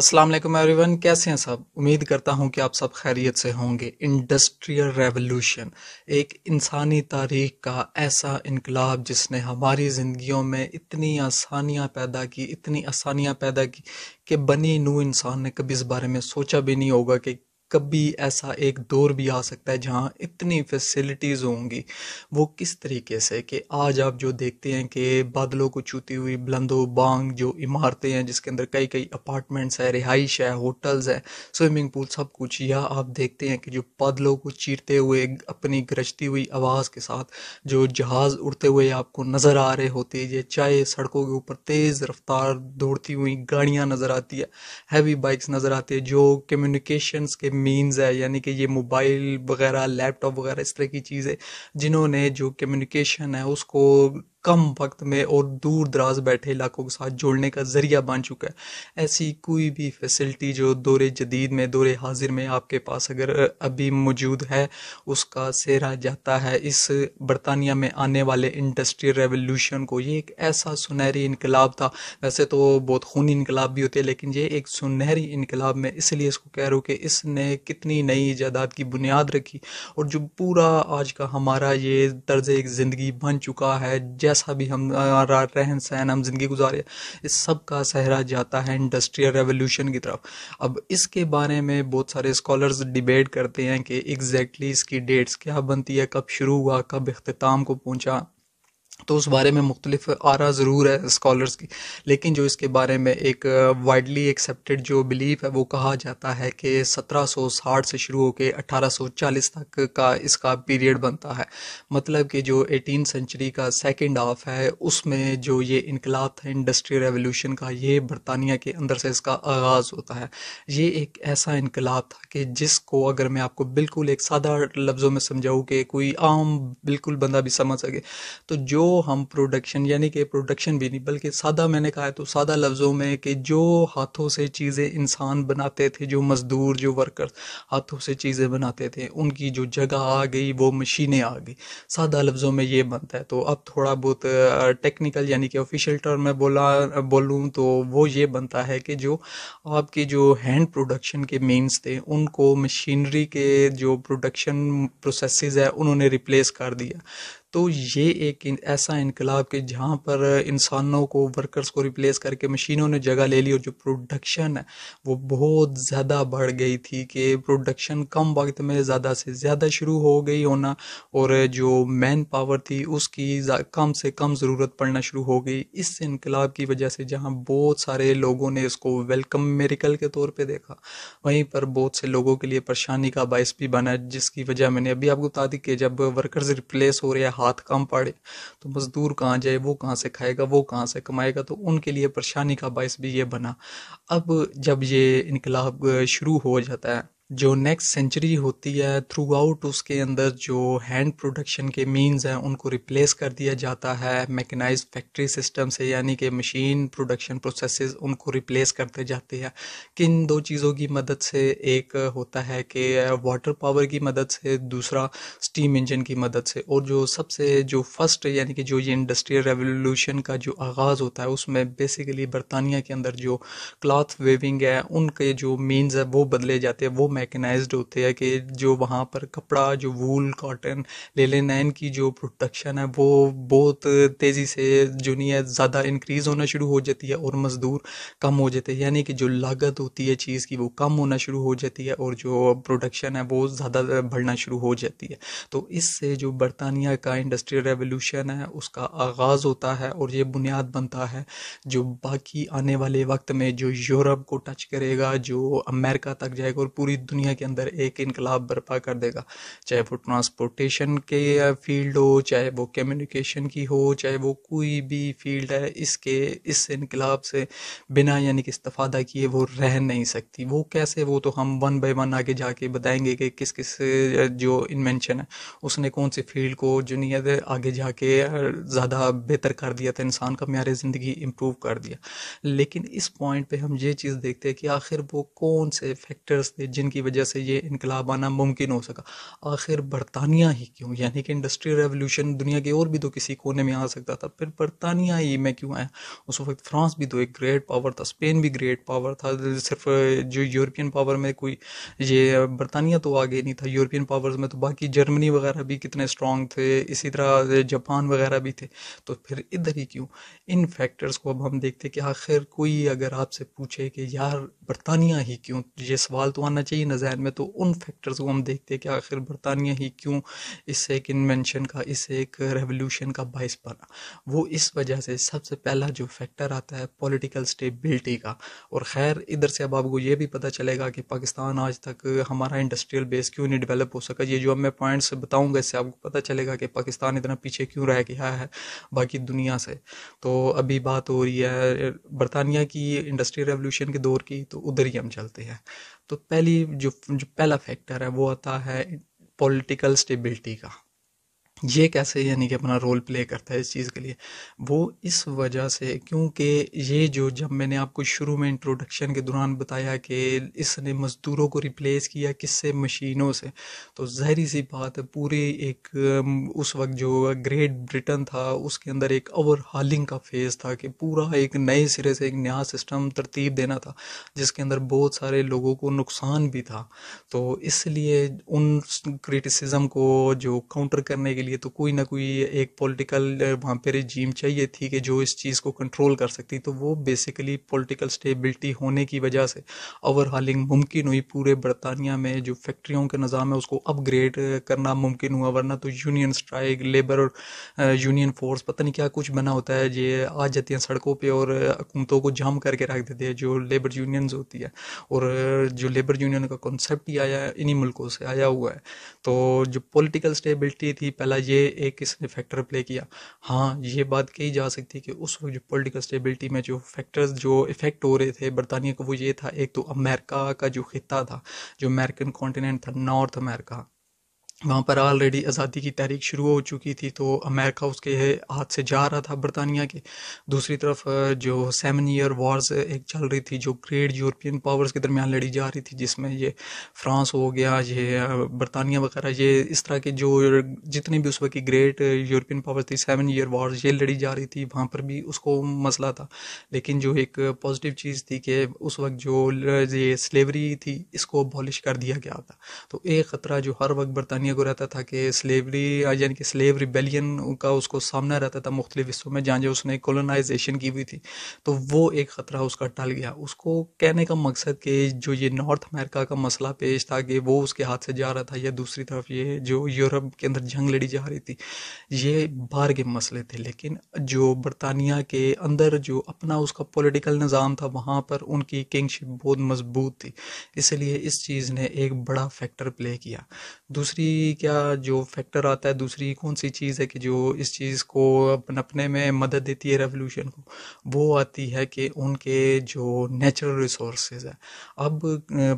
अस्सलाम वालेकुम एवरीवन, कैसे हैं सब। उम्मीद करता हूं कि आप सब खैरियत से होंगे। इंडस्ट्रियल रेवोल्यूशन एक इंसानी तारीख का ऐसा इनकलाब जिसने हमारी ज़िंदगियों में इतनी आसानियां पैदा की, इतनी आसानियां पैदा की कि बनी नूह इंसान ने कभी इस बारे में सोचा भी नहीं होगा कि कभी ऐसा एक दौर भी आ सकता है जहां इतनी फैसिलिटीज़ होंगी। वो किस तरीके से कि आज आप जो देखते हैं कि बादलों को छूती हुई बुलंदो बांग जो इमारतें हैं जिसके अंदर कई कई अपार्टमेंट्स है, रिहाइश है, होटल्स है, स्विमिंग पूल, सब कुछ। या आप देखते हैं कि जो बादलों को चीरते हुए अपनी गरजती हुई आवाज़ के साथ जो जहाज़ उड़ते हुए आपको नज़र आ रहे होते हैं, चाहे सड़कों के ऊपर तेज़ रफ्तार दौड़ती हुई गाड़ियाँ नज़र आती है, हैवी बाइक्स नज़र आती है, जो कम्युनिकेशंस के मीन्स है, यानी कि ये मोबाइल वगैरह, लैपटॉप वगैरह, इस तरह की चीज़ें जिन्होंने जो कम्युनिकेशन है उसको कम वक्त में और दूर दराज बैठे इलाकों के साथ जोड़ने का जरिया बन चुका है। ऐसी कोई भी फैसिलिटी जो दौरे जदीद में, दौरे हाजिर में आपके पास अगर अभी मौजूद है, उसका सेहरा जाता है इस बरतानिया में आने वाले इंडस्ट्रियल रेवोल्यूशन को। ये एक ऐसा सुनहरी इनकलाब था। वैसे तो बहुत खूनी इनकलाब भी होते हैं, लेकिन ये एक सुनहरी इनकलाब में इसलिए इसको कह रहा हूँ कि इसने कितनी नई ईजादात की बुनियाद रखी, और जो पूरा आज का हमारा ये तर्ज एक ज़िंदगी बन चुका है, जैसा भी हमारा रहन सहन हम जिंदगी गुजारे, इस सब का सहरा जाता है इंडस्ट्रियल रेवोल्यूशन की तरफ। अब इसके बारे में बहुत सारे स्कॉलर्स डिबेट करते हैं कि एग्जैक्टली इसकी डेट्स क्या बनती है, कब शुरू हुआ, कब इख्तिताम को पहुंचा। तो उस बारे में मुख्तलिफ आरा ज़रूर है स्कॉलर्स की, लेकिन जो इसके बारे में एक वाइडली एक्सेप्टेड जो बिलीफ है वो कहा जाता है कि 1760 से शुरू होकर 1840 तक का इसका पीरियड बनता है। मतलब कि जो 18 सेंचुरी का सेकंड हाफ है उसमें जो ये इनकलाब था इंडस्ट्रियल रेवोल्यूशन का, ये बरतानिया के अंदर से इसका आगाज़ होता है। ये एक ऐसा इनकलाब था कि जिसको अगर मैं आपको बिल्कुल एक सादा लफ्ज़ों में समझाऊँ कि कोई आम बिल्कुल बंदा भी समझ सके, तो जो हम प्रोडक्शन, यानी कि प्रोडक्शन भी नहीं बल्कि सादा, मैंने कहा है तो सादा लफ्ज़ों में, कि जो हाथों से चीज़ें इंसान बनाते थे, जो मज़दूर, जो वर्कर्स हाथों से चीज़ें बनाते थे, उनकी जो जगह आ गई वो मशीनें आ गई। सादा लफ्ज़ों में ये बनता है। तो अब थोड़ा बहुत टेक्निकल यानी कि ऑफिशियल टर्म में बोलूँ तो वो ये बनता है कि जो आपकी जो हैंड प्रोडक्शन के मीन्स थे उनको मशीनरी के जो प्रोडक्शन प्रोसेसेस है उन्होंने रिप्लेस कर दिया। तो ये एक ऐसा इनकलाब कि जहाँ पर इंसानों को, वर्कर्स को रिप्लेस करके मशीनों ने जगह ले ली, और जो प्रोडक्शन है वो बहुत ज़्यादा बढ़ गई थी कि प्रोडक्शन कम वक्त में ज़्यादा से ज़्यादा शुरू हो गई होना, और जो मैन पावर थी उसकी कम से कम ज़रूरत पड़ना शुरू हो गई। इस इनकलाब की वजह से जहाँ बहुत सारे लोगों ने इसको वेलकम मेरिकल के तौर पे देखा, वहीं पर बहुत से लोगों के लिए परेशानी का बायस भी बना, जिसकी वजह मैंने अभी आपको बता दी कि जब वर्कर्स रिप्लेस हो रहे हैं, हाथ कम पड़े, तो मजदूर कहाँ जाए, वो कहाँ से खाएगा, वो कहाँ से कमाएगा, तो उनके लिए परेशानी का बायस भी ये बना। अब जब ये इनकलाब शुरू हो जाता है, जो नेक्स्ट सेंचुरी होती है, थ्रू आउट उसके अंदर जो हैंड प्रोडक्शन के मीन्स हैं उनको रिप्लेस कर दिया जाता है मैकेनाइज्ड फैक्ट्री सिस्टम से, यानी कि मशीन प्रोडक्शन प्रोसेसेस उनको रिप्लेस करते जाते हैं। किन दो चीज़ों की मदद से? एक होता है कि वाटर पावर की मदद से, दूसरा स्टीम इंजन की मदद से। और जो सबसे जो फर्स्ट, यानी कि जो ये इंडस्ट्रियल रेवोल्यूशन का जो आगाज़ होता है उसमें बेसिकली बरतानिया के अंदर जो क्लॉथ वेविंग है उनके जो मीन्स है वो बदले जाते हैं, वो मैकेनाइज्ड होते हैं, कि जो वहाँ पर कपड़ा, जो वूल, कॉटन, लेलिन की जो प्रोडक्शन है वो बहुत तेज़ी से जो नहीं है ज़्यादा इंक्रीज़ होना शुरू हो जाती है, और मज़दूर कम हो जाते हैं, यानी कि जो लागत होती है चीज़ की वो कम होना शुरू हो जाती है, और जो प्रोडक्शन है वो ज़्यादा बढ़ना शुरू हो जाती है। तो इससे जो बरतानिया का इंडस्ट्रियल रेवोल्यूशन है उसका आगाज़ होता है, और ये बुनियाद बनता है जो बाकी आने वाले वक्त में जो यूरोप को टच करेगा, जो अमेरिका तक जाएगा, और पूरी दुनिया के अंदर एक इनकलाब बर्पा कर देगा। चाहे वो ट्रांसपोर्टेशन के फील्ड हो, चाहे वो कम्युनिकेशन की हो, चाहे वो कोई भी फील्ड है, इसके इस इनकलाब से बिना यानी कि इस्तेफादा किए वो रह नहीं सकती। वो कैसे? वो तो हम वन बाय वन आगे जाके बताएंगे कि किस किस जो इन्वेंशन है उसने कौन सी फील्ड को जो नहीं है आगे जाके ज़्यादा बेहतर कर दिया था, इंसान का म्यार ज़िंदगी इम्प्रूव कर दिया। लेकिन इस पॉइंट पे हम ये चीज़ देखते हैं कि आखिर वो कौन से फैक्टर्स थे जिनकी की वजह से ये इनकलाब आना मुमकिन हो सका। आखिर बरतानिया ही क्यों, यानी कि इंडस्ट्रियल रेवोल्यूशन दुनिया के और भी तो किसी कोने में आ सकता था, फिर बरतानिया ही में क्यों आया? उस वक्त फ्रांस भी तो एक ग्रेट पावर था, स्पेन भी ग्रेट पावर था, सिर्फ जो यूरोपियन पावर में कोई ये बरतानिया तो आगे नहीं था। यूरोपियन पावर्स में तो बाकी जर्मनी वगैरह भी कितने स्ट्रांग थे, इसी तरह जापान वगैरह भी थे। तो फिर इधर ही क्यों? इन फैक्टर्स को अब हम देखते कि आखिर कोई अगर आपसे पूछे कि यार बरतानिया ही क्यों, ये सवाल तो आना चाहिए ना जहन में, तो उन फैक्टर्स को हम देखते कि आखिर बरतानिया ही क्यों इससे एक इन्वेंशन का, इससे एक रेवोल्यूशन का बायस बना। वो इस वजह से सबसे पहला जो फैक्टर आता है पॉलिटिकल स्टेबिलिटी का। और खैर इधर से अब आपको ये भी पता चलेगा कि पाकिस्तान आज तक हमारा इंडस्ट्रियल बेस क्यों नहीं डेवलप हो सका। ये जो अब मैं पॉइंट्स बताऊंगा इससे आपको पता चलेगा कि पाकिस्तान इतना पीछे क्यों रह गया है बाकी दुनिया से। तो अभी बात हो रही है बरतानिया की इंडस्ट्रियल रेवोल्यूशन के दौर की, तो उधर ही हम चलते हैं। तो जो पहला फैक्टर है वो आता है पॉलिटिकल स्टेबिलिटी का। ये कैसे यानी कि अपना रोल प्ले करता है इस चीज़ के लिए? वो इस वजह से क्योंकि ये जो जब मैंने आपको शुरू में इंट्रोडक्शन के दौरान बताया कि इसने मज़दूरों को रिप्लेस किया किससे, मशीनों से, तो ज़ाहिर सी बात है पूरी एक उस वक्त जो ग्रेट ब्रिटेन था उसके अंदर एक ओवरहालिंग का फेज़ था कि पूरा एक नए सिरे से एक नया सिस्टम तरतीब देना था जिसके अंदर बहुत सारे लोगों को नुकसान भी था। तो इसलिए उन क्रिटिसिज्म को जो काउंटर करने के लिए तो कोई ना कोई एक पॉलिटिकल वहाँ पे रिजीम चाहिए थी कि जो इस चीज़ को कंट्रोल कर सकती। तो वो बेसिकली पॉलिटिकल स्टेबिलिटी होने की वजह से ओवरहालिंग मुमकिन हुई पूरे बरतानिया में। जो फैक्ट्रियों के निज़ाम है उसको अपग्रेड करना मुमकिन हुआ, वरना तो यूनियन स्ट्राइक, लेबर और यूनियन फोर्स पता नहीं क्या कुछ बना होता है, ये आ जाती हैं सड़कों पे और हुकूमतों को जाम करके रख देते हैं जो लेबर यूनियंस होती है। और जो लेबर यूनियन का कॉन्सेप्ट ही आया इन्हीं मुल्कों से आया हुआ है। तो जो पॉलिटिकल स्टेबिलिटी थी पहला ये एक इसने फैक्टर प्ले किया। हाँ ये बात कही जा सकती है कि उस वक्त जो पॉलिटिकल स्टेबिलिटी में जो फैक्टर्स जो इफेक्ट हो रहे थे बरतानिया को, वो ये था, एक तो अमेरिका का जो खिता था, जो अमेरिकन कॉन्टिनेंट था, नॉर्थ अमेरिका, वहाँ पर ऑलरेडी आज़ादी की तहरीक शुरू हो चुकी थी। तो अमेरिका उसके हाथ से जा रहा था बरतानिया के। दूसरी तरफ जो 7 ईयर वॉर्स एक चल रही थी जो ग्रेट यूरोपियन पावर्स के दरमियान लड़ी जा रही थी, जिसमें ये फ्रांस हो गया, ये बरतानिया वगैरह, ये इस तरह के जो जितनी भी उस वक्त की ग्रेट यूरोपियन पावर्स थी 7 ईयर वॉर्स ये लड़ी जा रही थी। वहाँ पर भी उसको मसला था। लेकिन जो एक पॉजिटिव चीज़ थी कि उस वक्त जो ये स्लेवरी थी इसको अबॉलिश कर दिया गया था। तो एक ख़तरा जो हर वक्त बरतानिया को रहता था कि स्लेवरी यानी कि स्लेव रिबेलियन का उसको सामना रहता था मुख्तलिफ हिस्सों में जहाँ जो उसने कॉलोनाइजेशन की हुई थी। तो वो एक ख़तरा उसका टल गया। उसको कहने का मकसद कि जो ये नॉर्थ अमेरिका का मसला पेश था कि वो उसके हाथ से जा रहा था, या दूसरी तरफ ये जो यूरोप के अंदर जंग लड़ी जा रही थी, ये बाहर के मसले थे। लेकिन जो बरतानिया के अंदर जो अपना उसका पॉलिटिकल निज़ाम था वहाँ पर उनकी किंगशिप बहुत मजबूत थी, इसलिए इस चीज़ ने एक बड़ा फैक्टर प्ले किया। दूसरी क्या जो फैक्टर आता है, दूसरी कौन सी चीज़ है कि जो इस चीज़ को अपने में मदद देती है रेवोल्यूशन को, वो आती है कि उनके जो नेचुरल रिसोर्सेज है। अब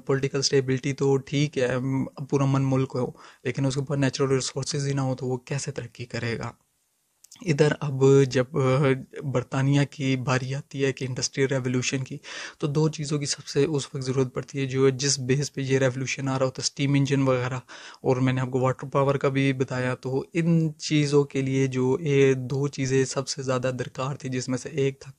पॉलिटिकल स्टेबिलिटी तो ठीक है, पूरा मन मुल्क हो, लेकिन उसके ऊपर नेचुरल रिसोर्सेज ही ना हो तो वो कैसे तरक्की करेगा? इधर अब जब बरतानिया की बारी आती है कि इंडस्ट्रियल रेवोल्यूशन की, तो दो चीज़ों की सबसे उस वक्त ज़रूरत पड़ती है जो जिस बेस पे ये रेवोल्यूशन आ रहा होता है, स्टीम इंजन वगैरह, और मैंने आपको वाटर पावर का भी बताया। तो इन चीज़ों के लिए जो ये दो चीज़ें सबसे ज़्यादा दरकार थी, जिसमें से एक था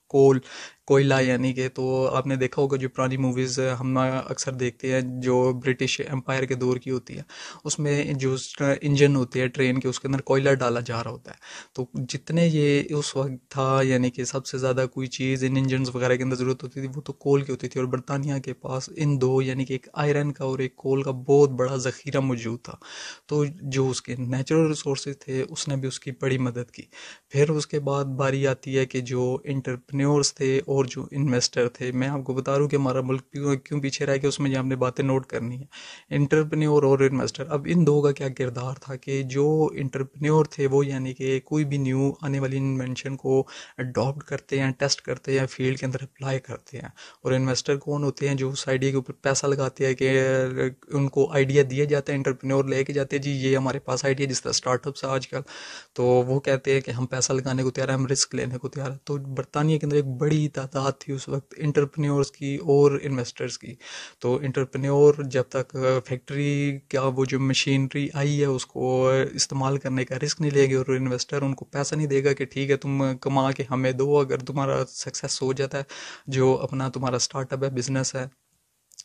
कोयला, यानी कि तो आपने देखा होगा जो पुरानी मूवीज़ हम अक्सर देखते हैं जो ब्रिटिश एम्पायर के दौर की होती है, उसमें जो इंजन होते हैं ट्रेन के उसके अंदर कोयला डाला जा रहा होता है। तो जितने ये उस वक्त था यानी कि सबसे ज़्यादा कोई चीज़ इन इंजन वगैरह के अंदर ज़रूरत होती थी वो तो कोल की होती थी, और बरतानिया के पास इन दो यानी कि एक आयरन का और एक कोल का बहुत बड़ा ज़ख़ीरा मौजूद था। तो जो उसके नेचुरल रिसोर्सेज थे उसने भी उसकी बड़ी मदद की। फिर उसके बाद बारी आती है कि जो इंटरप्रेन्योर्स थे और जो इन्वेस्टर थे, मैं आपको बता रहा हूँ कि हमारा मुल्क क्यों पीछे रह गया, उसमें जो हमने बातें नोट करनी है। इंटरप्रेन्योर और इन्वेस्टर, अब इन दो का क्या किरदार था कि जो इंटरप्रेन्योर थे वो यानी कि कोई भी न्यू आने वाली इन्वेंशन को अडॉप्ट करते हैं, टेस्ट करते हैं, फील्ड के अंदर अप्लाई करते हैं। और इन्वेस्टर कौन होते हैं? जो उस आइडिया के ऊपर पैसा लगाते हैं कि उनको आइडिया दिए जाते हैं, इंटरप्रेन्योर लेके जाते हैं जी ये हमारे पास आइडिया, जिस तरह स्टार्टअप्स है आजकल, तो वो कहते हैं कि हम पैसा लगाने को तैयार है, हम रिस्क लेने को तैयार है। तो बरतानिया के अंदर एक बड़ी तादाद थी उस वक्त एंटरप्रेन्योर्स की और इन्वेस्टर्स की। तो एंटरप्रेन्योर जब तक फैक्ट्री क्या वो जो मशीनरी आई है उसको इस्तेमाल करने का रिस्क नहीं लेंगे, और इन्वेस्टर उनको पैसा नहीं देगा कि ठीक है तुम कमा के हमें दो, अगर तुम्हारा सक्सेस हो जाता है जो अपना तुम्हारा स्टार्टअप है, बिजनेस है,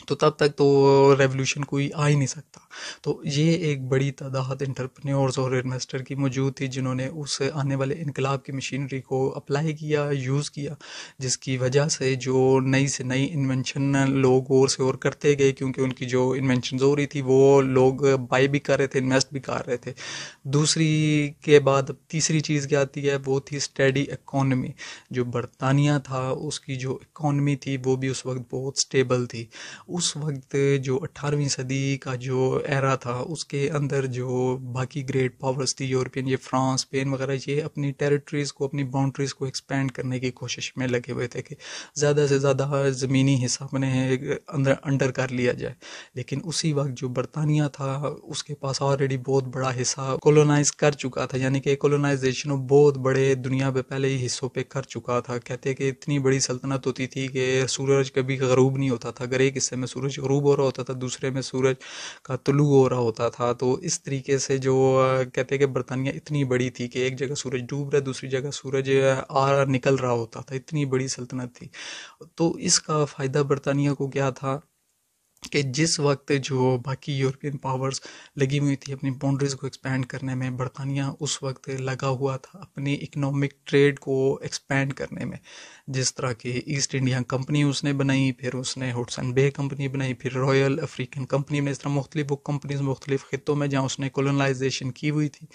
तो तब तक तो रेवोल्यूशन कोई आ ही नहीं सकता। तो ये एक बड़ी तादाद एंटरप्रेन्योर्स और इन्वेस्टर की मौजूद थी जिन्होंने उस आने वाले इनकलाब की मशीनरी को अप्लाई किया, यूज़ किया, जिसकी वजह से जो नई से नई इन्वेंशन लोग और से और करते गए, क्योंकि उनकी जो इन्वेंशन हो रही थी वो लोग बाय भी कर रहे थे, इन्वेस्ट भी कर रहे थे। दूसरी के बाद तीसरी चीज़ क्या आती है, वो थी स्टेडी इकोनॉमी। जो बरतानिया था उसकी जो इकोनॉमी थी वो भी उस वक्त बहुत स्टेबल थी। उस वक्त जो 18वीं सदी का जो एरा था उसके अंदर जो बाकी ग्रेट पावर्स थी यूरोपियन, ये फ्रांस, स्पेन वगैरह, ये अपनी टेरिटरीज़ को, अपनी बाउंड्रीज़ को एक्सपेंड करने की कोशिश में लगे हुए थे कि ज़्यादा से ज़्यादा ज़मीनी हिस्सा अपने अंदर अंडर कर लिया जाए। लेकिन उसी वक्त जो बरतानिया था उसके पास ऑलरेडी बहुत बड़ा हिस्सा कॉलोनाइज कर चुका था, यानी कि कॉलोनाइजेशन बहुत बड़े दुनिया पे पहले ही हिस्सों पे कर चुका था। कहते हैं कि इतनी बड़ी सल्तनत होती थी कि सूरज कभी गरूब नहीं होता था, अगर एक हिस्से में सूरज गरूब हो रहा होता था दूसरे में सूरज का तुलू हो रहा होता था। तो इस तरीके से जो कहते हैं कि बरतानिया इतनी बड़ी थी कि एक जगह सूरज डूब रहा है दूसरी जगह सूरज आ निकल रहा होता था, इतनी बड़ी सल्तनत थी। तो इसका फ़ायदा बरतानिया को क्या था कि जिस वक्त जो बाकी यूरोपियन पावर्स लगी हुई थी अपनी बाउंड्रीज़ को एक्सपेंड करने में, बरतानिया उस वक्त लगा हुआ था अपनी इकोनॉमिक ट्रेड को एक्सपेंड करने में। जिस तरह की ईस्ट इंडिया कंपनी उसने बनाई, फिर उसने हुडसन बे कंपनी बनाई, फिर रॉयल अफ्रीकन कंपनी में, इस तरह मुख्तलिफ वो कंपनीज मुख्तलिफ खितों में जहाँ उसने कॉलोनाइजेशन की हुई थी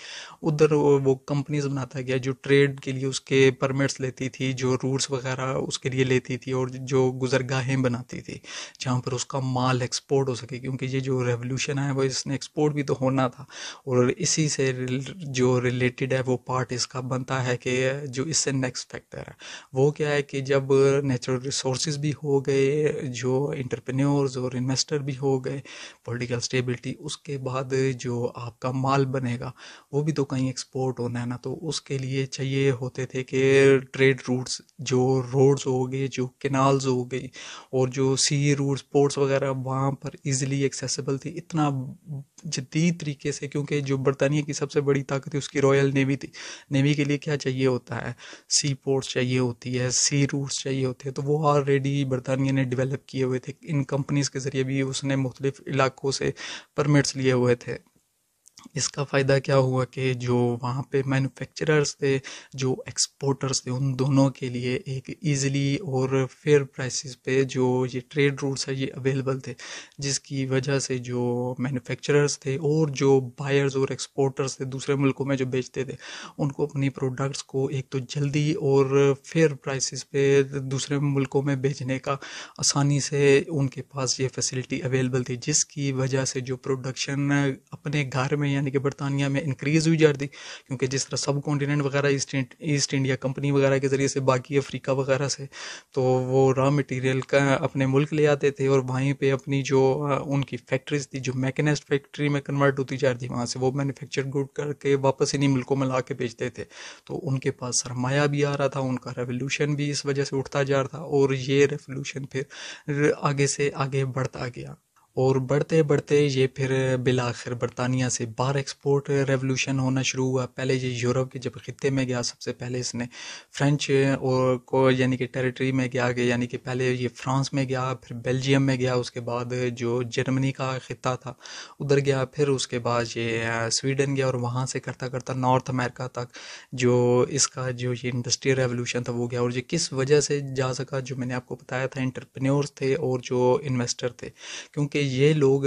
उधर वो कंपनीज बनाता गया जो ट्रेड के लिए उसके परमिट्स लेती थी, जो रूट्स वगैरह उसके लिए लेती थी, और जो गुजरगाहें बनाती थी जहाँ पर उसका माल एक्सपोर्ट हो सके, क्योंकि ये जो रेवोल्यूशन है वो इसने एक्सपोर्ट भी तो होना था। और इसी से जो रिलेटेड है वो पार्ट इसका बनता है कि जो इससे नेक्स्ट फैक्टर है वो क्या है कि जब नेचुरल रिसोर्सेज भी हो गए, जो एंटरप्रेन्योर्स और इन्वेस्टर भी हो गए, पॉलिटिकल स्टेबिलिटी, उसके बाद जो आपका माल बनेगा वो भी तो कहीं एक्सपोर्ट होना है ना। तो उसके लिए चाहिए होते थे कि ट्रेड रूट्स, जो रोड्स हो गए, जो कैनाल्स हो गई, और जो सी रूट्स, पोर्ट्स वगैरह वहाँ पर इजीली एक्सेसिबल थी इतना जदीद तरीके से, क्योंकि जो बरतानिया की सबसे बड़ी ताकत थी उसकी रॉयल नेवी थी। नेवी के लिए क्या चाहिए होता है, सी पोर्ट्स चाहिए होती है, सी रूट्स चाहिए होते हैं, तो वो ऑलरेडी बरतानिया ने डेवलप किए हुए थे। इन कंपनीज के ज़रिए भी उसने मुख्तलिफ इलाकों से परमिट्स लिए हुए थे। इसका फ़ायदा क्या हुआ कि जो वहाँ पे मैन्युफैक्चरर्स थे, जो एक्सपोर्टर्स थे, उन दोनों के लिए एक इजीली और फेयर प्राइसेस पे जो ये ट्रेड रूट्स है ये अवेलेबल थे, जिसकी वजह से जो मैन्युफैक्चरर्स थे और जो बायर्स और एक्सपोर्टर्स थे दूसरे मुल्कों में जो बेचते थे, उनको अपनी प्रोडक्ट्स को एक तो जल्दी और फेयर प्राइसेस पे दूसरे मुल्कों में बेचने का आसानी से उनके पास ये फैसिलिटी अवेलेबल थी, जिसकी वजह से जो प्रोडक्शन अपने घर में यानी कि बरतानिया में इंक्रीज़ हुई जाती, क्योंकि जिस तरह सब कॉन्टिनेंट वगैरह ईस्ट इंडिया कंपनी वगैरह के ज़रिए से बाकी अफ्रीका वगैरह से तो वो रॉ मटेरियल का अपने मुल्क ले आते थे, और वहीं पे अपनी जो उनकी फैक्ट्रीज थी जो मैकेनाइज्ड फैक्ट्री में कन्वर्ट होती जा रही थी, वहाँ से वो मैन्युफैक्चर गुड करके वापस इन्हीं मुल्कों में ला के बेचते थे। तो उनके पास सरमाया भी आ रहा था, उनका रेवोल्यूशन भी इस वजह से उठता जा रहा था, और ये रेवोल्यूशन फिर आगे से आगे बढ़ता गया, और बढ़ते बढ़ते ये फिर बिला आखिर बरतानिया से बाहर एक्सपोर्ट रेवोल्यूशन होना शुरू हुआ। पहले ये यूरोप के जब खित्ते में गया, सबसे पहले इसने फ्रेंच और को यानी कि टेरिटरी में गया, यानी कि पहले ये फ्रांस में गया, फिर बेल्जियम में गया, उसके बाद जो जर्मनी का खित्ता था उधर गया, फिर उसके बाद ये स्वीडन गया, और वहाँ से करता करता नॉर्थ अमेरिका तक जो इसका जो ये इंडस्ट्रियल रेवोल्यूशन था वो गया। और ये किस वजह से जा सका, जो मैंने आपको बताया था, एंटरप्रेन्योर्स थे और जो इन्वेस्टर थे, क्योंकि ये लोग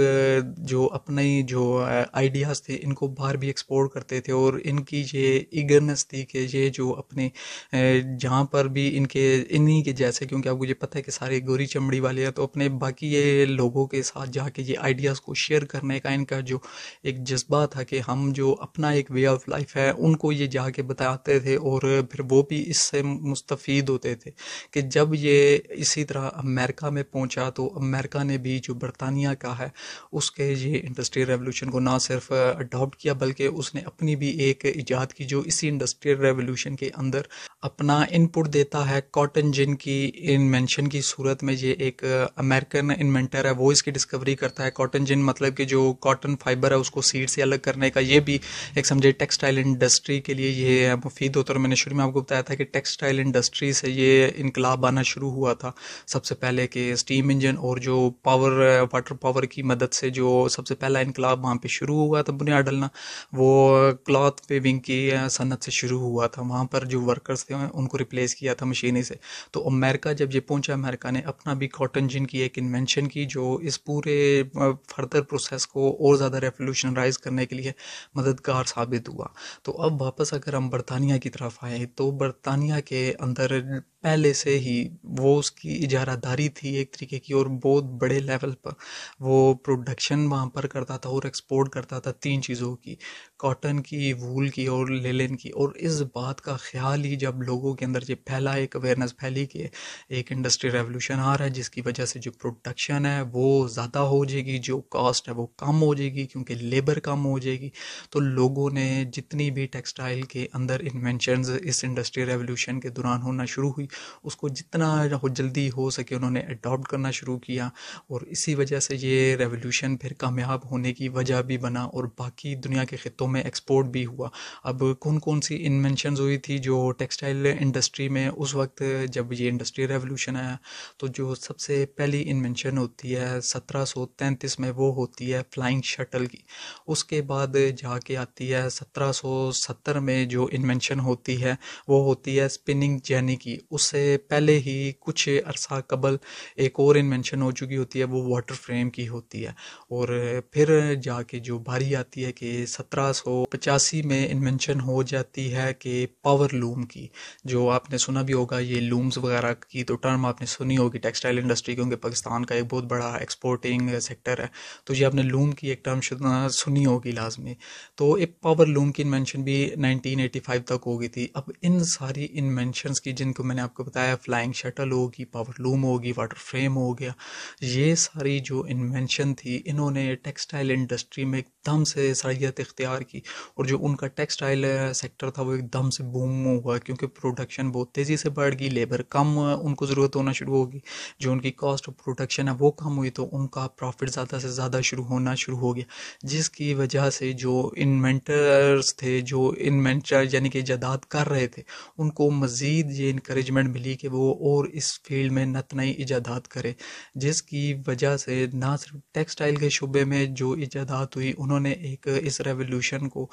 जो अपने जो आइडियाज़ थे इनको बाहर भी एक्सपोर्ट करते थे, और इनकी ये ईगरनेस थी कि ये जो अपने जहाँ पर भी इन्हीं के जैसे, क्योंकि आपको ये पता है कि सारे गोरी चमड़ी वाले हैं, तो अपने बाकी ये लोगों के साथ जाके ये आइडियाज़ को शेयर करने का इनका जो एक जज्बा था कि हम जो अपना एक वे ऑफ लाइफ है उनको ये जाके बताते थे, और फिर वो भी इससे मुस्तफ़ीद होते थे। कि जब ये इसी तरह अमेरिका में पहुँचा तो अमेरिका ने भी जो बरतानिया बरतानिया का है, उसके ये इंडस्ट्रियल रेवोल्यूशन को ना सिर्फ अडॉप्ट किया बल्कि उसने अपनी भी एक इजाद की जो इसी इंडस्ट्रियल रेवोल्यूशन के अंदर अपना इनपुट देता है। कॉटन जिन की इन्वेंशन की सूरत में ये एक अमेरिकन इन्वेंटर है, वो इसकी डिस्कवरी करता है। कॉटन जिन मतलब कि जो कॉटन फाइबर है उसको सीड से अलग करने का, ये भी एक समझे टेक्सटाइल इंडस्ट्री के लिए ये मुफीद होता है। और मैंने शुरू में आपको बताया था कि टेक्सटाइल इंडस्ट्री से ये इनकलाब आना शुरू हुआ था सबसे पहले कि स्टीम इंजन और जो पावर वाटर पावर की मदद से जो सबसे पहला इनकलाब वहाँ पे शुरू हुआ था बुनियाद डलना, वो क्लॉथ वेविंग की सनत से शुरू हुआ था। वहाँ पर जो वर्कर्स थे उनको रिप्लेस किया था मशीनी से। तो अमेरिका जब ये पहुंचा, अमेरिका ने अपना भी कॉटन जिन की एक इन्वेंशन की जो इस पूरे फर्दर प्रोसेस को और ज़्यादा रेवोल्यूशनराइज करने के लिए मददगार साबित हुआ। तो अब वापस अगर हम बरतानिया की तरफ आए, तो बरतानिया के अंदर पहले से ही वो उसकी इजारादारी थी एक तरीके की, और बहुत बड़े लेवल पर वो प्रोडक्शन वहाँ पर करता था और एक्सपोर्ट करता था तीन चीज़ों की, कॉटन की, वूल की और लेलिन की। और इस बात का ख्याल ही जब लोगों के अंदर ये फैला, एक अवेयरनेस फैली कि एक इंडस्ट्री रेवोल्यूशन आ रहा है जिसकी वजह से जो प्रोडक्शन है वो ज़्यादा हो जाएगी, जो कॉस्ट है वो कम हो जाएगी क्योंकि लेबर कम हो जाएगी। तो लोगों ने जितनी भी टेक्सटाइल के अंदर इन्वेंशंस इस इंडस्ट्री रेवोल्यूशन के दौरान होना शुरू हुई, उसको जितना जल्दी हो सके उन्होंने अडॉप्ट करना शुरू किया। और इसी वजह से ये रेवोल्यूशन फिर कामयाब होने की वजह भी बना और बाकी दुनिया के खित्तों में एक्सपोर्ट भी हुआ। अब कौन कौन सी इन्वेंशंस हुई थी जो टेक्सटाइल इंडस्ट्री में उस वक्त जब ये इंडस्ट्री रेवोल्यूशन आया, तो जो सबसे पहली इन्वेंशन होती है 1733 में, वो होती है फ्लाइंग शटल की। उसके बाद जाके आती है 1770 में जो इन्वेंशन होती है वो होती है स्पिनिंग जेनी की। उससे पहले ही कुछ अरसा कबल एक और इन्वेंशन हो चुकी होती है, वो वाटर फ्रेम की होती है। और फिर जाके जो बारी आती है कि 1785 में इन्वेंशन हो जाती है कि पावर लूम की। जो आपने सुना भी होगा, ये लूम्स वगैरह की तो टर्म आपने सुनी होगी टेक्सटाइल इंडस्ट्री, क्योंकि पाकिस्तान का एक बहुत बड़ा एक्सपोर्टिंग सेक्टर है। तो ये आपने लूम की एक टर्म सुनी होगी लाजमी। तो एक पावर लूम की इन्वेंशन भी 1985 तक हो गई थी। अब इन सारी इन्वेंशंस की, जिनको मैंने आपको बताया, फ्लाइंग शटल होगी, पावर लूम होगी, वाटर फ्रेम हो गया, ये सारी जो इन्वेंशन थी इन्होंने टेक्सटाइल इंडस्ट्री में एकदम से सलाहियत इख्तियार की। और जो उनका टेक्सटाइल सेक्टर था वो एकदम से बूम हुआ क्योंकि प्रोडक्शन बहुत तेज़ी से बढ़ गई, लेबर कम उनको ज़रूरत होना शुरू होगी, जो उनकी कॉस्ट ऑफ प्रोडक्शन है वो कम हुई, तो उनका प्रॉफिट ज़्यादा से ज़्यादा होना शुरू हो गया। जिसकी वजह से जो इन्वेंटर्स थे, जो इन्वेंटर यानी कि इजादात कर रहे थे, उनको मज़ीद ये इंकरेजमेंट मिली कि वो और इस फील्ड में नत नई इजादात करें। जिसकी वजह से ना सिर्फ टेक्सटाइल के शुबे में जो इजादात हुई उन्होंने एक इस रेवोल्यूशन को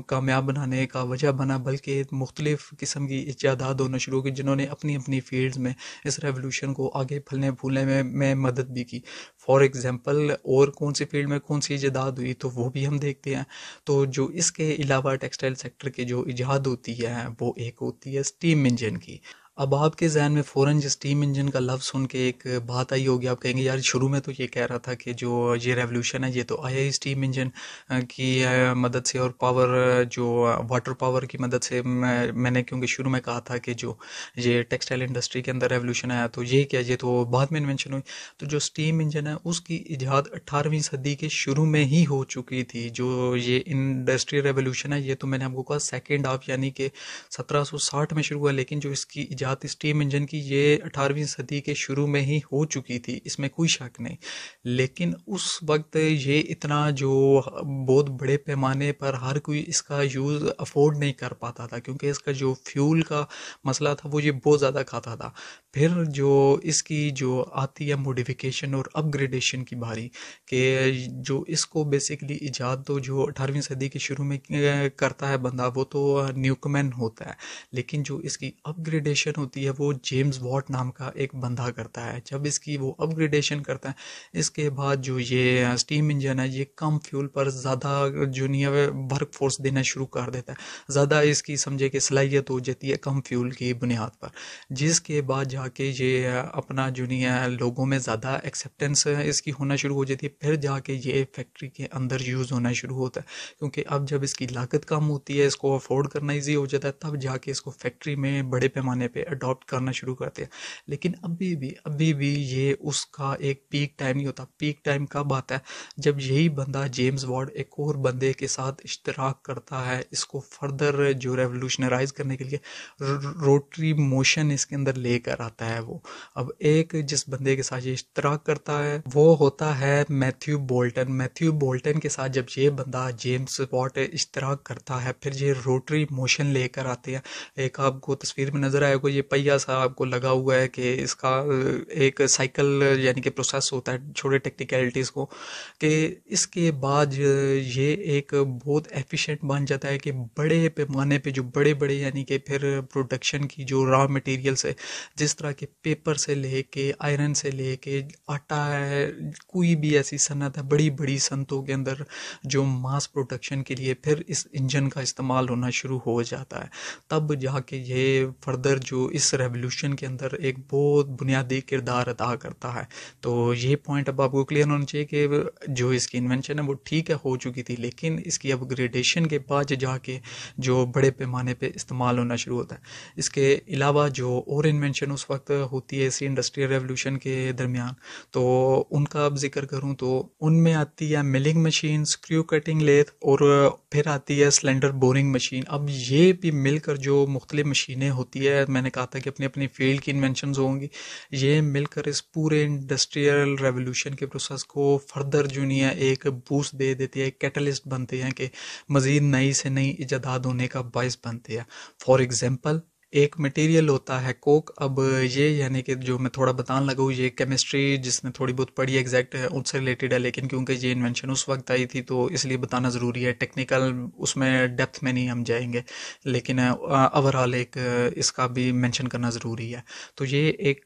कामयाब बनाने का वजह बना, बल्कि मुख्तलिफ किस्म की इजादात होना शुरू की जिन्होंने अपनी अपनी फील्ड्स में इस रेवोल्यूशन को आगे फलने फूलने में मदद भी की। फॉर एग्जांपल और कौन सी फील्ड में कौन सी इजादात हुई तो वो भी हम देखते हैं। तो जो इसके अलावा टेक्सटाइल सेक्टर के जो इजाद होती है वो एक होती है स्टीम इंजन की। अब आपके जहन में फ़ौरन जो स्टीम इंजन का लफ्ज़ सुन के एक बात आई होगी, आप कहेंगे यार शुरू में तो ये कह रहा था कि जो ये रेवोल्यूशन है ये तो आया ही स्टीम इंजन की मदद से और पावर जो वाटर पावर की मदद से। मैंने क्योंकि शुरू में कहा था कि जो ये टेक्सटाइल इंडस्ट्री के अंदर रेवोल्यूशन आया तो ये क्या, ये तो बाद में इन्वेंशन हुई। तो जो स्टीम इंजन है उसकी इजाद 18वीं सदी के शुरू में ही हो चुकी थी। जो ये इंडस्ट्री रेवोल्यूशन है ये तो मैंने आपको कहा सेकेंड हाफ यानी कि 1760 में शुरू हुआ, लेकिन जो इसकी इजाद स्टीम इंजन की ये 18वीं सदी के शुरू में ही हो चुकी थी, इसमें कोई शक नहीं। लेकिन उस वक्त ये इतना जो बहुत बड़े पैमाने पर हर कोई इसका यूज़ अफोर्ड नहीं कर पाता था क्योंकि इसका जो फ्यूल का मसला था वो ये बहुत ज़्यादा खाता था। फिर जो इसकी जो आती है मॉडिफिकेशन और अपग्रेडेशन की बारी, कि जो इसको बेसिकली इजाद तो जो 18वीं सदी के शुरू में करता है बंदा वो तो न्यूकमैन होता है, लेकिन जो इसकी अपग्रेडेशन होती है वो जेम्स वॉट नाम का एक बंदा करता है। जब इसकी वो अपग्रेडेशन करता है इसके बाद जो ये स्टीम इंजन है ये कम फ्यूल पर ज़्यादा जो नहीं है वर्क फोर्स देना शुरू कर देता है, ज़्यादा इसकी समझे कि सलाहियत हो जाती है कम फ्यूल की बुनियाद पर, जिसके बाद जाके ये अपना जो नहीं है लोगों में ज़्यादा एक्सेप्टेंस इसकी होना शुरू हो जाती है। फिर जाके ये फैक्ट्री के अंदर यूज़ होना शुरू होता है क्योंकि अब जब इसकी लागत कम होती है, इसको अफोर्ड करना ईजी हो जाता है, तब जाके इसको फैक्ट्री में बड़े पैमाने पे अडॉप्ट करना शुरू करते हैं। लेकिन अभी भी ये उसका एक पीक टाइम नहीं होता। पीक टाइम कब आता है? जब यही बंदा जेम्स वॉट एक और बंदे के साथ इश्तराक करता है, इसको फर्दर जो रेवोल्यूशनराइज करने के लिए रोटरी मोशन इसके अंदर लेकर आता है। वो अब एक जिस बंदे के साथ ये इश्तराक करता है वो होता है मैथ्यू बोल्टन। मैथ्यू बोल्टन के साथ जब ये बंदा जेम्स वॉट इश्तराक करता है, फिर ये रोटरी मोशन लेकर आते हैं। एक आपको तस्वीर में नजर आएगा, ये पहिया सा आपको लगा हुआ है कि इसका एक साइकिल यानी कि प्रोसेस होता है, छोटे टेक्निकलिटीज़ को कि इसके बाद ये एक बहुत एफिशिएंट बन जाता है कि बड़े पैमाने पे जो बड़े बड़े यानी कि फिर प्रोडक्शन की जो रॉ मटेरियल्स है, जिस तरह के पेपर से लेके आयरन से लेके आटा है, कोई भी ऐसी सनत है बड़ी बड़ी सनतों के अंदर जो मास प्रोडक्शन के लिए फिर इस इंजन का इस्तेमाल होना शुरू हो जाता है। तब जाके ये फर्दर जो इस रेवोल्यूशन के अंदर एक बहुत बुनियादी किरदार अदा करता है। तो ये पॉइंट अब आपको क्लियर होना चाहिए कि जो इसकी इन्वेंशन है वो ठीक है हो चुकी थी, लेकिन इसकी अपग्रेडेशन के बाद जाके जो बड़े पैमाने पे इस्तेमाल होना शुरू होता है। इसके अलावा जो और इन्वेंशन उस वक्त होती है इसी इंडस्ट्रियल रेवोल्यूशन के दरमियान, तो उनका अब जिक्र करूँ तो उनमें आती है milling machine, screw cutting lathe, और फिर आती है सिलेंडर बोरिंग मशीन। अब ये भी मिलकर जो मुख्तलिफ मशीनें होती है, मैंने कहा था कि अपनी अपनी फील्ड की इन्वेंशंस होंगी, ये मिलकर इस पूरे इंडस्ट्रियल रेवोल्यूशन के प्रोसेस को फर्दर जो नहीं है एक बूस्ट दे देती है, एक कैटलिस्ट बनते हैं कि मज़ीद नई से नई इजादात होने का बायस बनते हैं। फॉर एग्जांपल एक मटेरियल होता है कोक। अब ये यानी कि जो मैं थोड़ा बताने लगा हूँ, ये केमिस्ट्री जिसने थोड़ी बहुत पढ़ी एग्जैक्ट है उससे रिलेटेड है, लेकिन क्योंकि ये इन्वेंशन उस वक्त आई थी तो इसलिए बताना ज़रूरी है। टेक्निकल उसमें डेप्थ में नहीं हम जाएंगे, लेकिन ओवरऑल एक इसका भी मेंशन करना ज़रूरी है। तो ये एक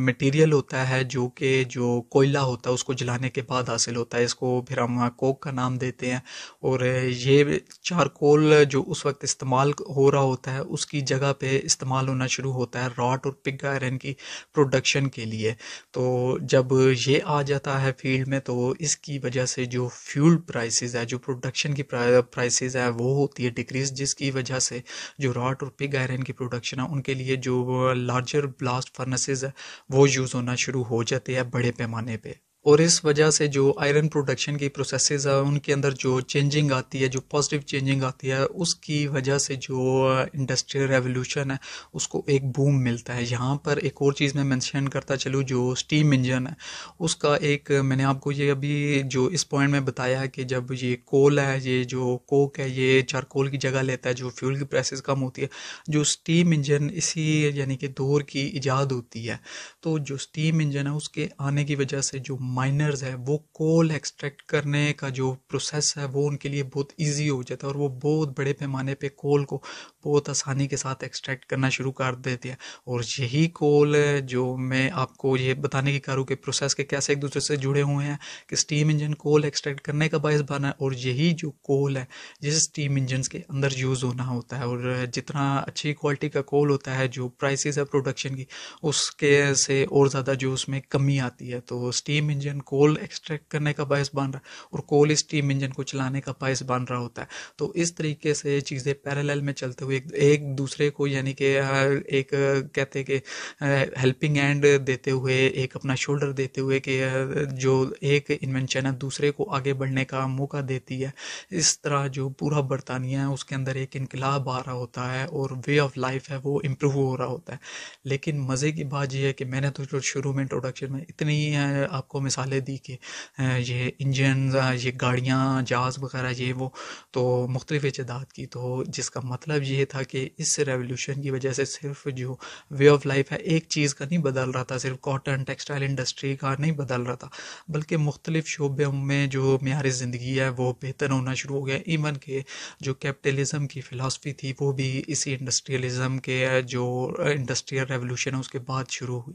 मटेरियल होता है जो कि जो कोयला होता है उसको जलाने के बाद हासिल होता है, इसको फिर हम कोक का नाम देते हैं। और ये चारकोल जो उस वक्त इस्तेमाल हो रहा होता है उसकी जगह पे इस्तेमाल होना शुरू होता है रॉट और पिग आयरन की प्रोडक्शन के लिए। तो जब ये आ जाता है फील्ड में तो इसकी वजह से जो फ्यूल प्राइसेस है, जो प्रोडक्शन की प्राइसेस है वो होती है डिक्रीज, जिसकी वजह से जो रॉट और पिग आयरन की प्रोडक्शन है उनके लिए जो लार्जर ब्लास्ट फर्नेसेस है वो यूज़ होना शुरू हो जाते हैं बड़े पैमाने पे। और इस वजह से जो आयरन प्रोडक्शन की प्रोसेसेस है उनके अंदर जो चेंजिंग आती है, जो पॉजिटिव चेंजिंग आती है, उसकी वजह से जो इंडस्ट्रियल रेवोल्यूशन है उसको एक बूम मिलता है। यहाँ पर एक और चीज़ मैं मेंशन करता चलूँ, जो स्टीम इंजन है उसका एक मैंने आपको ये अभी जो इस पॉइंट में बताया है कि जब ये कोल है, ये जो कोक है, ये चारकोल की जगह लेता है, जो फ्यूल की प्राइसेस कम होती है, जो स्टीम इंजन इसी यानी कि दौर की इजाद होती है। तो जो स्टीम इंजन है उसके आने की वजह से जो माइनर्स है वो कोल एक्सट्रैक्ट करने का जो प्रोसेस है वो उनके लिए बहुत इजी हो जाता है और वो बहुत बड़े पैमाने पे कोल को बहुत आसानी के साथ एक्सट्रैक्ट करना शुरू कर देते हैं। और यही कोल जो मैं आपको ये बताने की करूँ कि प्रोसेस के कैसे एक दूसरे से जुड़े हुए हैं, कि स्टीम इंजन कोल एक्सट्रैक्ट करने का बायस बना है, और यही जो कोल है जिस स्टीम इंजन के अंदर यूज़ होना होता है। और जितना अच्छी क्वालिटी का कोल होता है, जो प्राइसेस है प्रोडक्शन की उसके से और ज़्यादा जो उसमें कमी आती है। तो स्टीम इंजन कोल एक्सट्रैक्ट करने का बायस बन रहा है और कोल स्टीम इंजन को चलाने का बायस बन रहा होता है। तो इस तरीके से चीज़ें पैरेलल में चलते हुए एक दूसरे को यानी कि एक कहते हैं कि हेल्पिंग हैंड देते हुए, एक अपना शोल्डर देते हुए कि जो एक इन्वेंशन है दूसरे को आगे बढ़ने का मौका देती है। इस तरह जो पूरा बरतानिया है उसके अंदर एक इनकलाब आ रहा होता है और वे ऑफ लाइफ है वो इम्प्रूव हो रहा होता है। लेकिन मज़े की बात यह है कि मैंने तो जो शुरू में इंट्रोडक्शन में इतनी आपको मिसालें दी कि ये इंजन, ये गाड़ियाँ, जहाज़ वगैरह ये वो, तो मुख्तलिफ इजादात की, तो जिसका मतलब ये था कि इस रेवोल्यूशन की वजह से सिर्फ जो वे ऑफ लाइफ है एक चीज़ का नहीं बदल रहा था, सिर्फ कॉटन टेक्सटाइल इंडस्ट्री का नहीं बदल रहा था, बल्कि मुख्तलिफ शोबों में जो मेयारी ज़िंदगी है वो बेहतर होना शुरू हो गया। इवन के जो कैपिटलिज्म की फ़िलासफ़ी थी वो भी इसी इंडस्ट्रियलिज्म के जो इंडस्ट्रियल रेवोल्यूशन है उसके बाद शुरू हुई।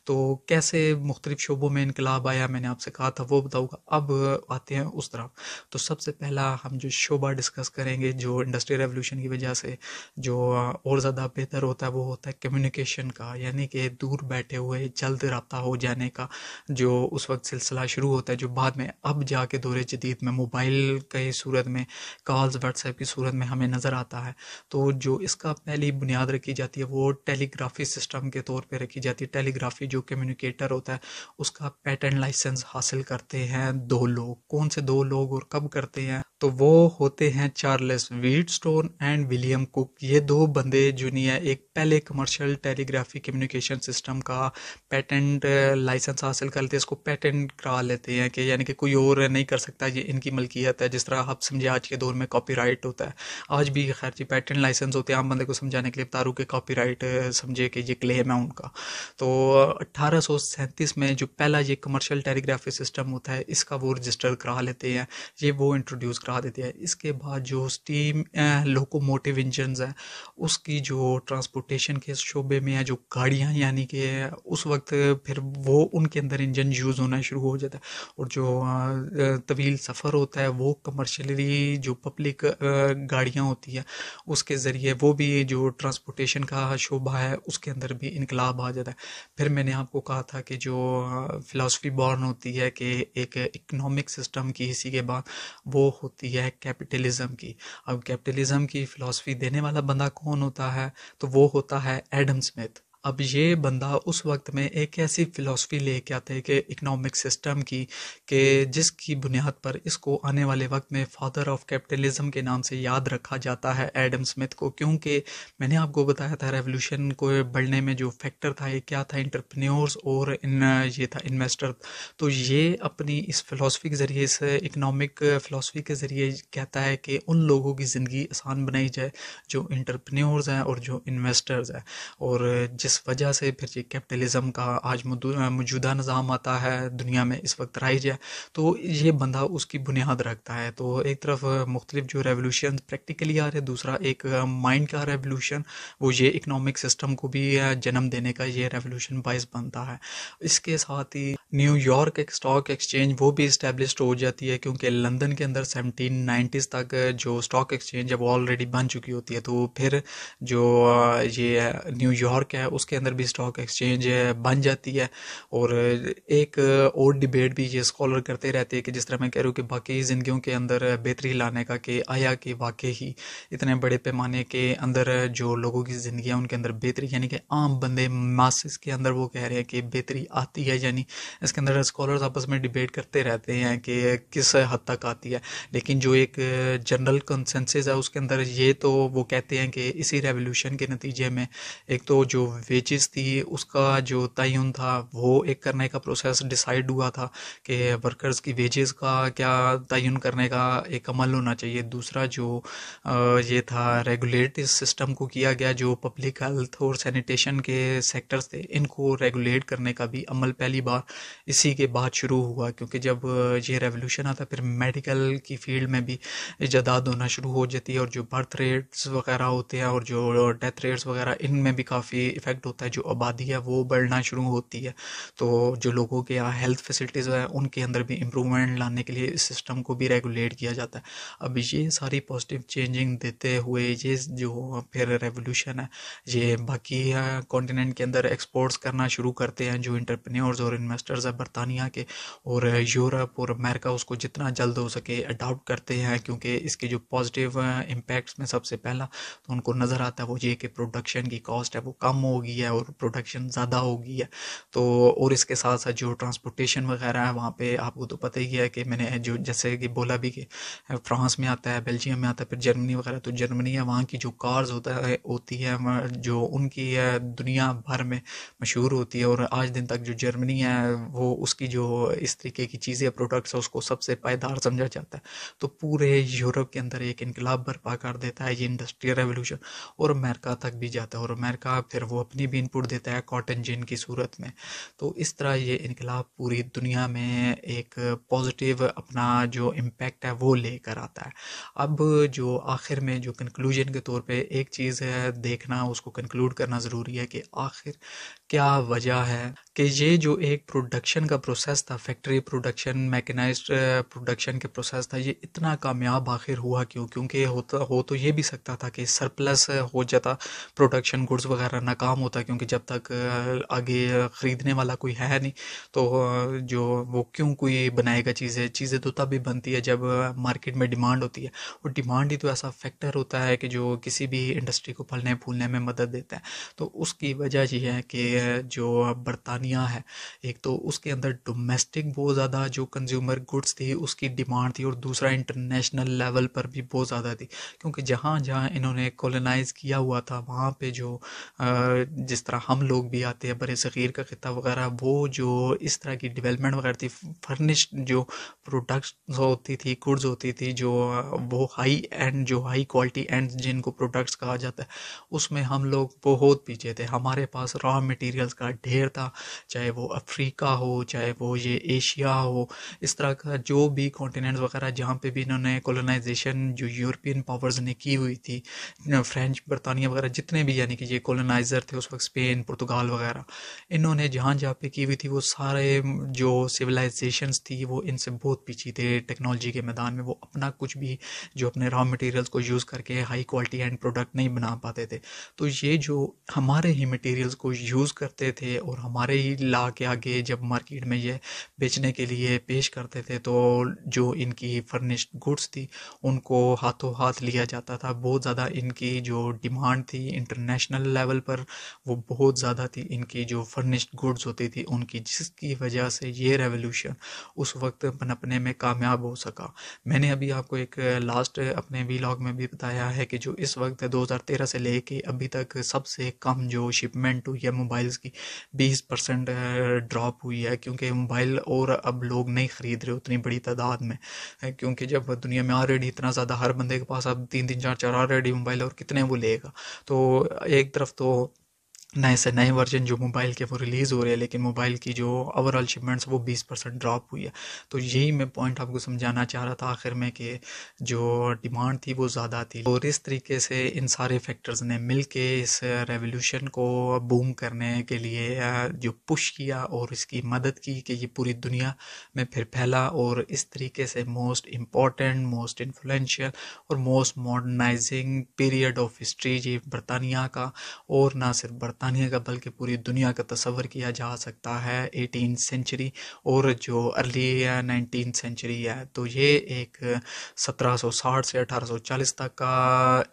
तो कैसे मुख्तलिफ शोबों में इनकलाब आया, आया, मैंने आपसे कहा था वो बताऊंगा। अब आते हैं उस तरफ। तो सबसे पहला हम जो शोबा डिस्कस करेंगे जो इंडस्ट्रियल रेवोल्यूशन की वजह से जो और ज़्यादा बेहतर होता है, वो होता है कम्युनिकेशन का, यानी कि दूर बैठे हुए जल्द रब्ता हो जाने का जो उस वक्त सिलसिला शुरू होता है, जो बाद में अब जाके दौरे जदीद में मोबाइल की सूरत में, कॉल्स व्हाट्सएप की सूरत में हमें नज़र आता है। तो जो इसका पहली बुनियाद रखी जाती है वो टेलीग्राफी सिस्टम के तौर पे रखी जाती है। टेलीग्राफी जो कम्युनिकेटर होता है उसका पेटेंट लाइसेंस हासिल करते हैं दो लोग। कौन से दो लोग और कब करते हैं? तो वो होते हैं Charles Wheatstone and William cook. ये दो बंदे जो नहीं है, एक पहले कमर्शियल टेलीग्राफी कम्युनिकेशन सिस्टम का पेटेंट लाइसेंस हासिल कर लेते हैं, इसको पेटेंट करा लेते हैं कि यानी कि कोई और नहीं कर सकता, ये इनकी मलकियत है। जिस तरह आप समझे आज के दौर में कॉपीराइट होता है, आज भी खैर जी पेटेंट लाइसेंस होते हैं। आम बंदे को समझाने के लिए बता रूँ कि कॉपीराइट समझे कि ये क्लेम है उनका। तो 1837 में जो पहला ये कमर्शियल टेलीग्राफी सिस्टम होता है इसका वो रजिस्टर करा लेते हैं, ये वो इंट्रोड्यूस करा देते हैं। इसके बाद जो स्टीम लोकोमोटिव इंजन्स है उसकी जो ट्रांसपोर्टेशन के शोबे में है, जो गाड़ियाँ यानी कि उस वक्त फिर वो उनके अंदर इंजन यूज़ होना शुरू हो जाता है। और जो तवील सफ़र होता है वो कमर्शियली जो पब्लिक गाड़ियाँ होती है उसके ज़रिए वो भी जो ट्रांसपोर्टेशन का शोबा है उसके अंदर भी इनकलाब आ जाता है। फिर मैंने आपको कहा था कि जो फ़िलासफ़ी बॉर्न होती है कि एक इकोनॉमिक सिस्टम की, इसी के बाद वो होती है कैपिटलिज़म की। अब कैपिटलिज़म की फ़िलासफ़ी देने वाला बंदा कौन होता है? तो वो होता है एडम स्मिथ। अब ये बंदा उस वक्त में एक ऐसी फ़िलासफ़ी लेके आता है कि इकोनॉमिक सिस्टम की, कि जिसकी बुनियाद पर इसको आने वाले वक्त में फादर ऑफ कैपिटलिज्म के नाम से याद रखा जाता है एडम स्मिथ को। क्योंकि मैंने आपको बताया था रेवोल्यूशन को बढ़ने में जो फैक्टर था, ये क्या था? एंटरप्रेन्योर्स और ये था इन्वेस्टर। तो ये अपनी इस फ़िलासफ़ी के ज़रिए, इस इकोनॉमिक फ़िलासफ़ी के ज़रिए कहता है कि उन लोगों की ज़िंदगी आसान बनाई जाए जो एंटरप्रेन्योर्स हैं और जो इन्वेस्टर्स हैं। और जिस वजह से फिर ये कैपिटलिज्म का आज मौजूदा निज़ाम आता है दुनिया में इस वक्त राइज है, तो ये बंदा उसकी बुनियाद रखता है। तो एक तरफ मुख्तलिफ जो रेवोल्यूशन प्रैक्टिकली आ रहे, दूसरा एक माइंड का रेवोल्यूशन, वो ये इकोनॉमिक सिस्टम को भी जन्म देने का ये रेवोल्यूशन बायस बनता है। इसके साथ ही न्यूयॉर्क एक स्टॉक एक्सचेंज वो भी इस्टेब्लिश हो जाती है, क्योंकि लंदन के अंदर 1790s तक जो स्टॉक एक्सचेंज है वो ऑलरेडी बन चुकी होती है। तो फिर जो ये न्यूयॉर्क है उसके अंदर भी स्टॉक एक्सचेंज बन जाती है। और एक और डिबेट भी ये स्कॉलर करते रहते हैं कि जिस तरह मैं कह रहा हूँ कि बाकी ज़िंदगियों के अंदर बेहतरी लाने का, कि आया कि वाकई ही इतने बड़े पैमाने के अंदर जो लोगों की ज़िंदगी है उनके अंदर बेहतरी, यानी कि आम बंदे मासिस के अंदर वो कह रहे हैं कि बेहतरी आती है, यानी इसके अंदर स्कॉलर्स आपस में डिबेट करते रहते हैं कि किस हद तक आती है। लेकिन जो एक जनरल कंसेंसस है उसके अंदर ये तो वो कहते हैं कि इसी रेवोल्यूशन के नतीजे में एक तो जो वेजेस थी उसका जो तयन था वो एक करने का प्रोसेस डिसाइड हुआ था कि वर्कर्स की वेजेस का क्या तयन करने का एक अमल होना चाहिए। दूसरा जो ये था रेगुलेटरी सिस्टम को किया गया, जो पब्लिक हेल्थ और सैनिटेशन के सेक्टर्स थे इनको रेगुलेट करने का भी अमल पहली बार इसी के बाद शुरू हुआ। क्योंकि जब ये रेवोल्यूशन आता फिर मेडिकल की फील्ड में भी इजादात होना शुरू हो जाती है, और जो बर्थ रेट्स वगैरह होते हैं और जो डेथ रेट्स वगैरह इनमें भी काफ़ी इफ़ेक्ट होता है। जो आबादी है वो बढ़ना शुरू होती है, तो जो लोगों के यहाँ हेल्थ फैसिलिटीज़ है उनके अंदर भी इम्प्रूवमेंट लाने के लिए इस सिस्टम को भी रेगुलेट किया जाता है। अब ये सारी पॉजिटिव चेंजिंग देते हुए ये जो फिर रेवोल्यूशन है ये बाकी कॉन्टिनेंट के अंदर एक्सपोर्ट्स करना शुरू करते हैं जो इंटरप्रेन्योर्स और इन्वेस्टर्स है बरतानिया के, और यूरोप और अमेरिका उसको जितना जल्द हो सके अडॉप्ट करते हैं। क्योंकि इसके जो पॉजिटिव इम्पैक्ट्स में सबसे पहला तो उनको नज़र आता है वो ये कि प्रोडक्शन की कॉस्ट है वो कम हो गई है और प्रोडक्शन ज़्यादा हो गई है। तो और इसके साथ साथ जो ट्रांसपोर्टेशन वगैरह है वहाँ पे आपको तो पता ही है कि मैंने जो जैसे कि बोला भी कि फ्रांस में आता है, बेल्जियम में आता है, फिर जर्मनी वगैरह। तो जर्मनी है वहाँ की जो कार्स होती है जो उनकी दुनिया भर में मशहूर होती है, और आज दिन तक जो जर्मनी है वो उसकी जो इस तरीके की चीज़ें प्रोडक्ट्स है उसको सबसे पायदार समझा जाता है। तो पूरे यूरोप के अंदर एक इनकलाब बर्पा कर देता है ये इंडस्ट्रियल रेवोल्यूशन, और अमेरिका तक भी जाता है। और अमेरिका फिर वो अपनी भी इनपुट देता है कॉटन जिन की सूरत में। तो इस तरह ये इनकलाब पूरी दुनिया में एक पॉजिटिव अपना जो इम्पैक्ट है वो लेकर आता है। अब जो आखिर में जो कंक्लूजन के तौर पे एक चीज़ है देखना, उसको कंक्लूड करना ज़रूरी है कि आखिर क्या वजह है कि ये जो एक प्रोडक्शन का प्रोसेस था, फैक्ट्री प्रोडक्शन, मैकेनाइज्ड प्रोडक्शन के प्रोसेस था, ये इतना कामयाब आखिर हुआ क्यों? क्योंकि होता हो तो ये भी सकता था कि सरप्लस हो जाता, प्रोडक्शन गुड्स वगैरह नाकाम होता, क्योंकि जब तक आगे ख़रीदने वाला कोई है नहीं तो जो वो क्यों कोई बनाएगा चीज़ें। चीज़ें तो तब भी बनती है जब मार्केट में डिमांड होती है, और डिमांड ही तो ऐसा फैक्टर होता है कि जो किसी भी इंडस्ट्री को फलने फूलने में मदद देता है। तो उसकी वजह ये है कि जो बरतानिया है, एक तो उसके अंदर डोमेस्टिक बहुत ज़्यादा जो कंज्यूमर गुड्स थी उसकी डिमांड थी, और दूसरा इंटरनेशनल लेवल पर भी बहुत ज़्यादा थी, क्योंकि जहाँ जहाँ इन्होंने कॉलोनाइज किया हुआ था वहाँ पे जो जिस तरह हम लोग भी आते हैं बरे सग़ीर का खिता वगैरह, वो जो इस तरह की डेवलपमेंट वगैरह थी, फर्निश्ड जो प्रोडक्ट्स होती थी, गुड्स होती थी, जो वो हाई एंड जो हाई क्वालिटी एंड जिनको प्रोडक्ट्स कहा जाता है, उसमें हम लोग बहुत पीछे थे। हमारे पास रॉ मटेरियल्स का ढेर था, चाहे वो अफ्रीका हो, चाहे वो ये एशिया हो, इस तरह का जो भी कॉन्टिनेंट्स वगैरह जहाँ पे भी इन्होंने कॉलोनाइजेशन जो यूरोपियन पावर्स ने की हुई थी, फ्रेंच, बरतानिया वगैरह जितने भी यानी कि ये कॉलोनाइज़र थे उस वक्त, स्पेन, पुर्तगाल वगैरह, इन्होंने जहाँ जहाँ पे की हुई थी वो सारे जो सिविलाइजेशंस थी वो इनसे बहुत पीछे थे टेक्नोलॉजी के मैदान में। वो अपना कुछ भी जो अपने रॉ मटेरियल्स को यूज़ करके हाई क्वालिटी एंड प्रोडक्ट नहीं बना पाते थे। तो ये जो हमारे ही मटेरियल्स को यूज़ करते थे और हमारे ही ला के आगे जब मार्केट में ये बेचने के लिए पेश करते थे, तो जो इनकी फर्निश्ड गुड्स थी उनको हाथों हाथ लिया जाता था। बहुत ज़्यादा इनकी जो डिमांड थी इंटरनेशनल लेवल पर वो बहुत ज़्यादा थी, इनकी जो फर्निश्ड गुड्स होती थी उनकी, जिसकी वजह से ये रेवोल्यूशन उस वक्त पनपने में कामयाब हो सका। मैंने अभी आपको एक लास्ट अपने वीलॉग में भी बताया है कि जो इस वक्त 2013 से लेके अभी तक सबसे कम जो शिपमेंट हुई है मोबाइल्स की, 20% ड्रॉप हुई है, क्योंकि मोबाइल और अब लोग नहीं ख़रीद रहे उतनी बड़ी तादाद में, क्योंकि जब दुनिया में ऑलरेडी इतना ज़्यादा हर बंदे के पास अब 3 3 4 4 ऑलरेडी मोबाइल है, और कितने वो लेगा। तो एक तरफ तो नए से नए वर्जन जो मोबाइल के वो रिलीज़ हो रहे हैं, लेकिन मोबाइल की जो ओवरऑल शिपमेंट्स वो 20% ड्रॉप हुई है। तो यही मैं पॉइंट आपको समझाना चाह रहा था आखिर में कि जो डिमांड थी वो ज़्यादा थी, और इस तरीके से इन सारे फैक्टर्स ने मिल के इस रेवोल्यूशन को बूम करने के लिए जो पुश किया और इसकी मदद की कि ये पूरी दुनिया में फिर फैला, और इस तरीके से मोस्ट इम्पॉर्टेंट, मोस्ट इन्फ्लुएंशियल और most modernising period of history ये बरतानिया का, और ना सिर्फ बरतानिया का बल्कि पूरी दुनिया का तस्वर किया जा सकता है 18th सेंचुरी और जो अर्ली 19th सेंचुरी है। तो ये एक 1760 से 1840 तक का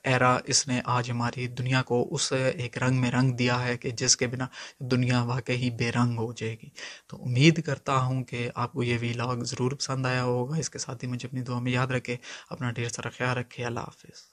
एरा, इसने आज हमारी दुनिया को उस एक रंग में रंग दिया है कि जिसके बिना दुनिया वाकई बेरंग हो जाएगी। तो उम्मीद करता हूँ कि आपको ये वीलॉग ज़रूर पसंद आया होगा। इसके साथ ही मुझे अपनी दुआ में याद रखें। अपना ढेर सारा ख्याल रखें। अल्लाह हाफिज़।